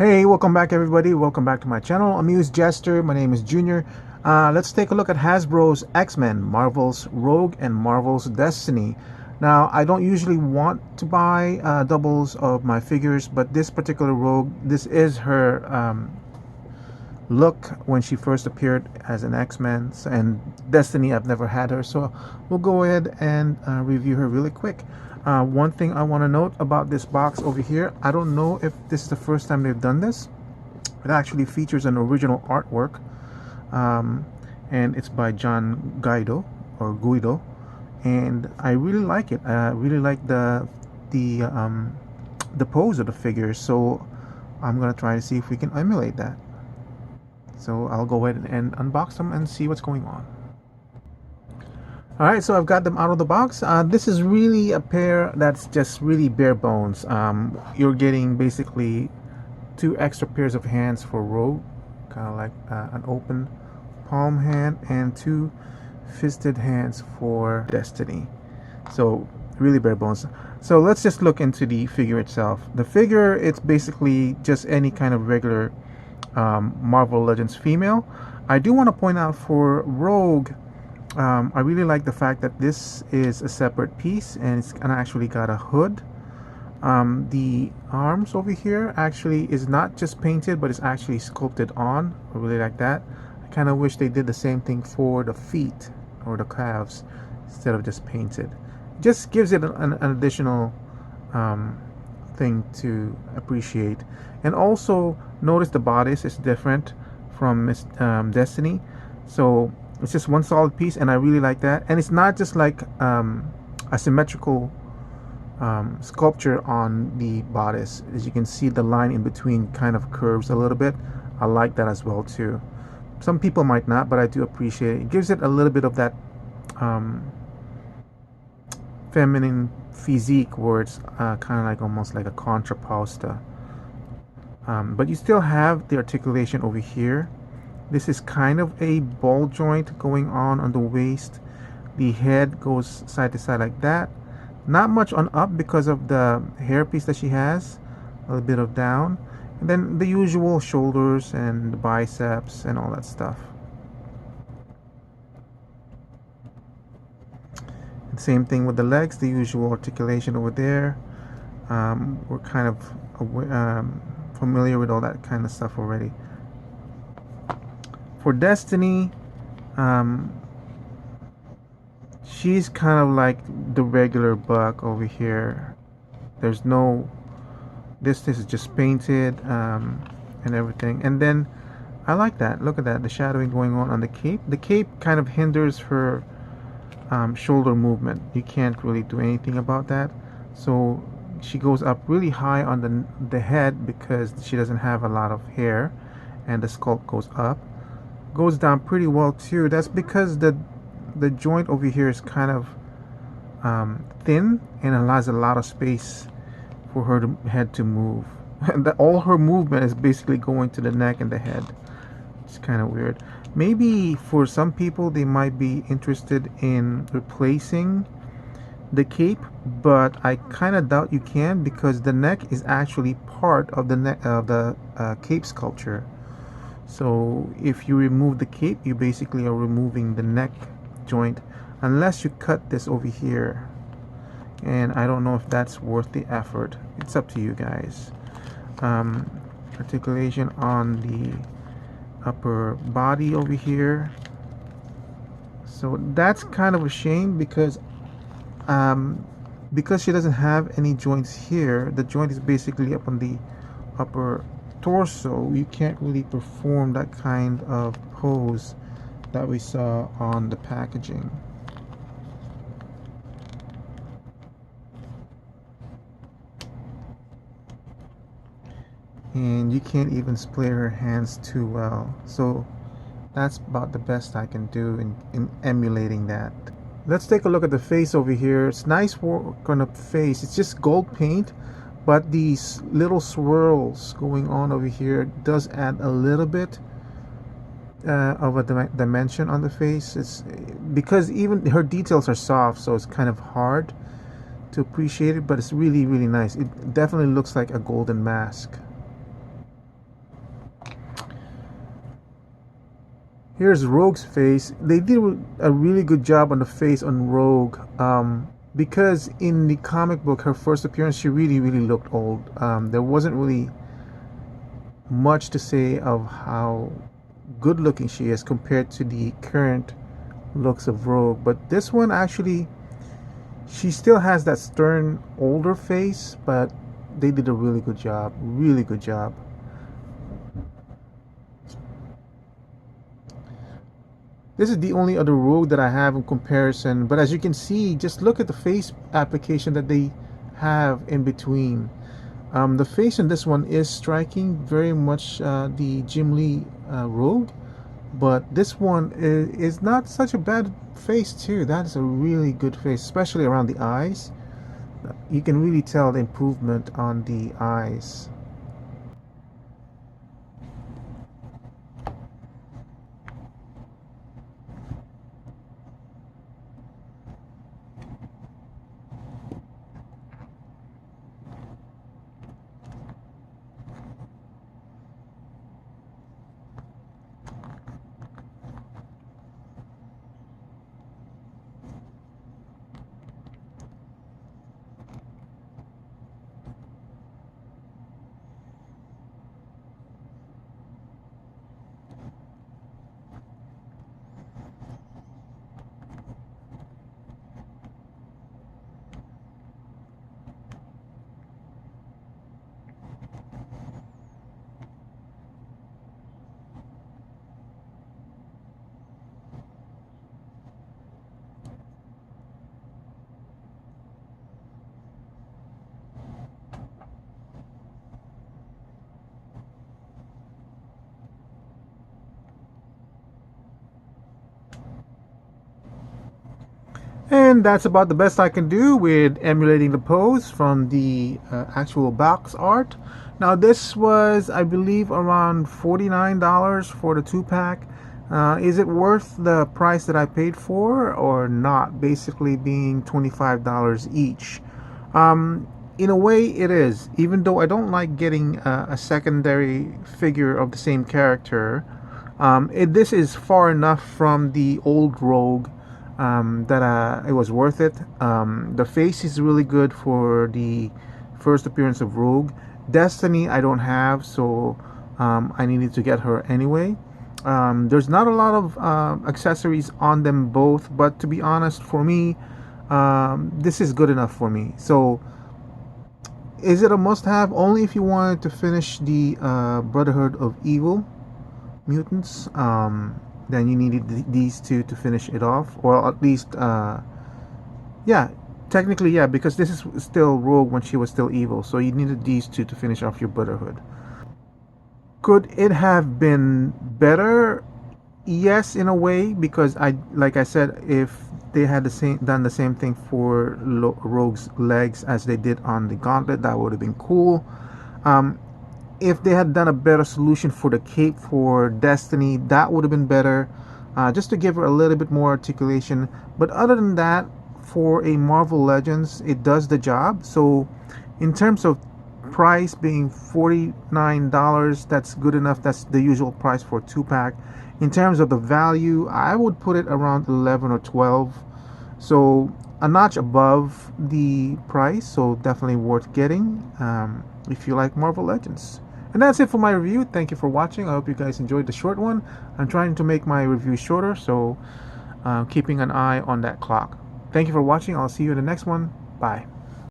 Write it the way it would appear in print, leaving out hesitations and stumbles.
Hey, welcome back everybody. Welcome back to my channel. Amused Jester. My name is Junior. Let's take a look at Hasbro's X-Men, Marvel's Rogue and Marvel's Destiny. Now, I don't usually want to buy doubles of my figures, but this particular Rogue, this is her look when she first appeared as an X-Men, and Destiny, I've never had her, so we'll go ahead and review her really quick. One thing I want to note about this box over here, I don't know if this is the first time they've done this. It actually features an original artwork, and it's by John Guido, and I really like it. I really like the pose of the figure, so I'm gonna try to see if we can emulate that. So I'll go ahead and unbox them and see what's going on. Alright, so I've got them out of the box. This is really a pair that's just really bare bones. You're getting basically 2 extra pairs of hands for Rogue, kind of like an open palm hand, and 2 fisted hands for Destiny. So really bare bones. So let's just look into the figure itself. The figure, it's basically just any kind of regular Marvel Legends female. I do want to point out for Rogue, I really like the fact that this is a separate piece and it's actually got a hood. The arms over here actually is not just painted, but it's actually sculpted on. I really like that. I kind of wish they did the same thing for the feet or the calves instead of just painted. Just gives it an additional thing to appreciate. And also notice the bodice is different from Destiny, so it's just one solid piece, and I really like that. And it's not just like a symmetrical sculpture on the bodice. As you can see, the line in between kind of curves a little bit. I like that as well too. Some people might not, but I do appreciate it. It gives it a little bit of that feminine physique, where it's kind of like almost like a contrapposta. But you still have the articulation over here. This is kind of a ball joint going on the waist. The head goes side to side like that. Not much on up because of the hairpiece that she has. A little bit of down. And then the usual shoulders and the biceps and all that stuff. And same thing with the legs. The usual articulation over there. We're kind of familiar with all that kind of stuff already. For Destiny, she's kind of like the regular Buck over here. There's no, this is just painted and everything. And then I like that. Look at that, the shadowing going on the cape. The cape kind of hinders her shoulder movement. You can't really do anything about that. So she goes up really high on the head because she doesn't have a lot of hair, and the sculpt goes up. Goes down pretty well too. That's because the joint over here is kind of thin and allows a lot of space for her head to move. And all her movement is basically going to the neck and the head. It's kind of weird. Maybe for some people they might be interested in replacing the cape, but I kind of doubt you can, because the neck is actually part of the cape sculpture. So if you remove the cape, you basically are removing the neck joint, unless you cut this over here, and I don't know if that's worth the effort. It's up to you guys. Articulation on the upper body over here, so that's kind of a shame because she doesn't have any joints here. The joint is basically up on the upper torso. You can't really perform that kind of pose that we saw on the packaging. And you can't even split her hands too well, so that's about the best I can do in emulating that. Let's take a look at the face over here. It's nice work on the face. It's just gold paint, but these little swirls going on over here does add a little bit of a dimension on the face. It's because even her details are soft, so it's kind of hard to appreciate it, but it's really, really nice. It definitely looks like a golden mask. Here's Rogue's face. They did a really good job on the face on Rogue, because in the comic book, her first appearance, she really looked old. There wasn't really much to say of how good looking she is compared to the current looks of Rogue. But this one actually, she still has that stern older face, but they did a really good job. Really good job. This is the only other Rogue that I have in comparison, but as you can see, just look at the face application that they have in between. The face in this one is striking very much the Jim Lee Rogue, but this one is not such a bad face too. That is a really good face, especially around the eyes. You can really tell the improvement on the eyes. And that's about the best I can do with emulating the pose from the actual box art. Now this was, I believe, around $49 for the 2-pack. Is it worth the price that I paid for or not? Basically being $25 each. In a way it is, even though I don't like getting a secondary figure of the same character. This is far enough from the old Rogue that it was worth it. The face is really good for the first appearance of Rogue. Destiny I don't have, so I needed to get her anyway. There's not a lot of accessories on them both, but to be honest, for me, this is good enough for me. So is it a must-have? Only if you wanted to finish the Brotherhood of Evil Mutants. Then you needed these two to finish it off, or at least yeah, technically yeah, because this is still Rogue when she was still evil, so you needed these two to finish off your Brotherhood. Could it have been better? Yes, in a way, because like I said, if they had done the same thing for Rogue's legs as they did on the Gauntlet, that would have been cool. If they had done a better solution for the cape for Destiny, that would have been better, just to give her a little bit more articulation. But other than that, for a Marvel Legends, it does the job. So in terms of price being $49, that's good enough. That's the usual price for a 2-pack. In terms of the value, I would put it around 11 or 12, so a notch above the price, so definitely worth getting if you like Marvel Legends. And that's it for my review. Thank you for watching. I hope you guys enjoyed the short one. I'm trying to make my review shorter, so keeping an eye on that clock. Thank you for watching. I'll see you in the next one. Bye.